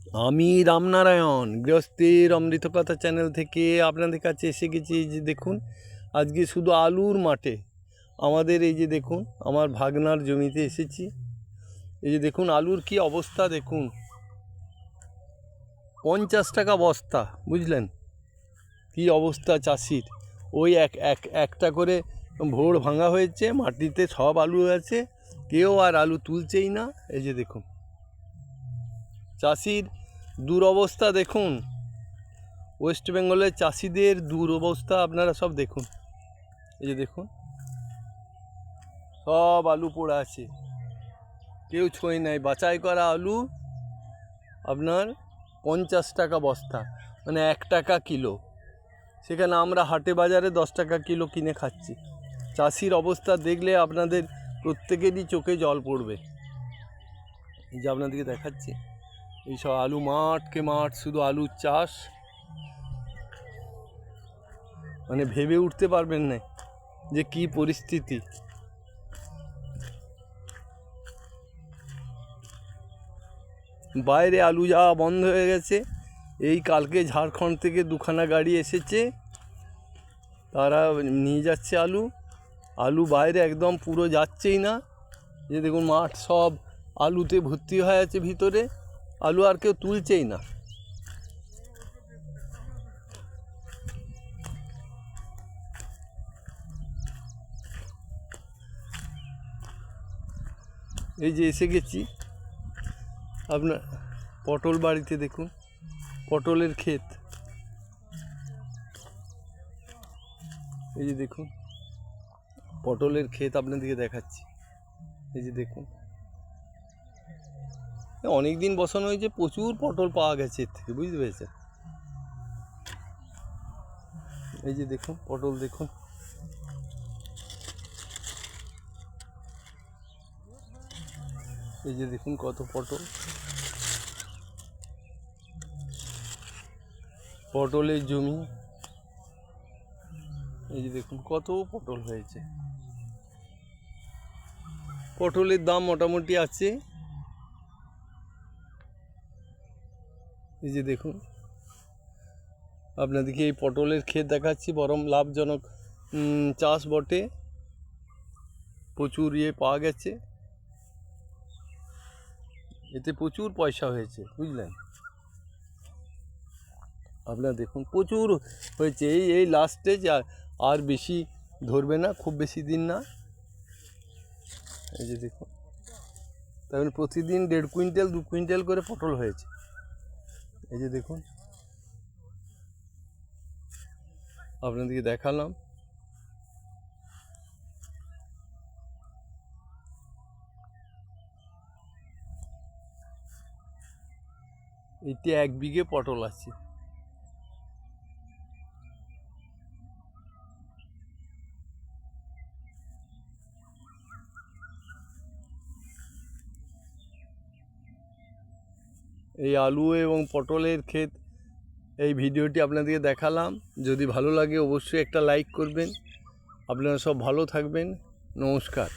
আমি রামনারায়ণ গৃহস্থের অমৃতকথা চ্যানেল থেকে আপনাদের কাছে এসে গেছি। এই যে দেখুন, আজকে শুধু আলুর মাঠে আমাদের এই যে দেখুন, আমার ভাগনার জমিতে এসেছি। এই যে দেখুন আলুর কি অবস্থা দেখুন, 50 টাকা বস্তা, বুঝলেন কি অবস্থা চাষির। ওই একটা করে ভোর ভাঙা হয়েছে, মাটিতে সব আলু আছে, কেউ আর আলু তুলছেই না। এই যে দেখুন চাষির দুরবস্থা দেখুন, ওয়েস্ট বেঙ্গলের চাষিদের দুরবস্থা আপনারা সব দেখুন। এই যে দেখুন সব আলু পড়ে আছে, কেউ ছোঁয় নাই। বাছাই করা আলু আপনার 50 টাকা বস্তা, মানে 1 টাকা কিলো। সেখানে আমরা হাটে বাজারে 10 টাকা কিলো কিনে খাচ্ছি। চাষির অবস্থা দেখলে আপনাদের প্রত্যেকেরই চোখে জল পড়বে। এই যে আপনাদেরকে দেখাচ্ছি, এইসব আলু মাঠকে মাঠ, শুধু আলুর চাষ, মানে ভেবে উঠতে পারবেন না যে কি পরিস্থিতি। বাইরে আলু যাওয়া বন্ধ হয়ে গেছে। এই কালকে ঝাড়খণ্ড থেকে 2খানা গাড়ি এসেছে, তারা নিয়ে যাচ্ছে আলু বাইরে একদম পুরো যাচ্ছেই না। যে দেখুন মাঠ সব আলুতে ভর্তি হয়ে আছে, ভিতরে আলু আর কেউ তুলছেই না। এই যে এসে গেছি আপনার পটল বাড়িতে, দেখুন পটলের ক্ষেত। এই যে দেখুন পটলের ক্ষেত আপনাদেরকে দেখাচ্ছি। এই যে দেখুন অনেক দিন বসানো হয়েছে, প্রচুর পটল পাওয়া গেছে এর থেকে, বুঝতে পেরেছেন। এই যে দেখুন পটল দেখুন, এই যে দেখুন কত পটল, পটলের জমি। এই যে দেখুন কত পটল হয়েছে। পটলের দাম মোটামুটি আছে। এই যে দেখুন আপনাদেরকে এই পটলের ক্ষেত দেখাচ্ছি, বরং লাভজনক চাষ বটে, প্রচুর পাওয়া গেছে, এতে প্রচুর পয়সা হয়েছে, বুঝলেন। আপনারা দেখুন প্রচুর হয়েছে। এই লাস্ট স্টেজ, আর বেশি ধরবে না, খুব বেশি দিন না। এই যে দেখুন তাহলে প্রতিদিন 1.5 কুইন্টাল 2 কুইন্টাল করে পটল হয়েছে। এই যে দেখুন আপনাদেরকে দেখালাম। এতে 1 বিঘে পটল আছে। এই আলু এবং পটলের ক্ষেত, এই ভিডিওটি আপনাদেরকে দেখালাম। যদি ভালো লাগে অবশ্যই একটা লাইক করবেন। আপনারা সব ভালো থাকবেন। নমস্কার।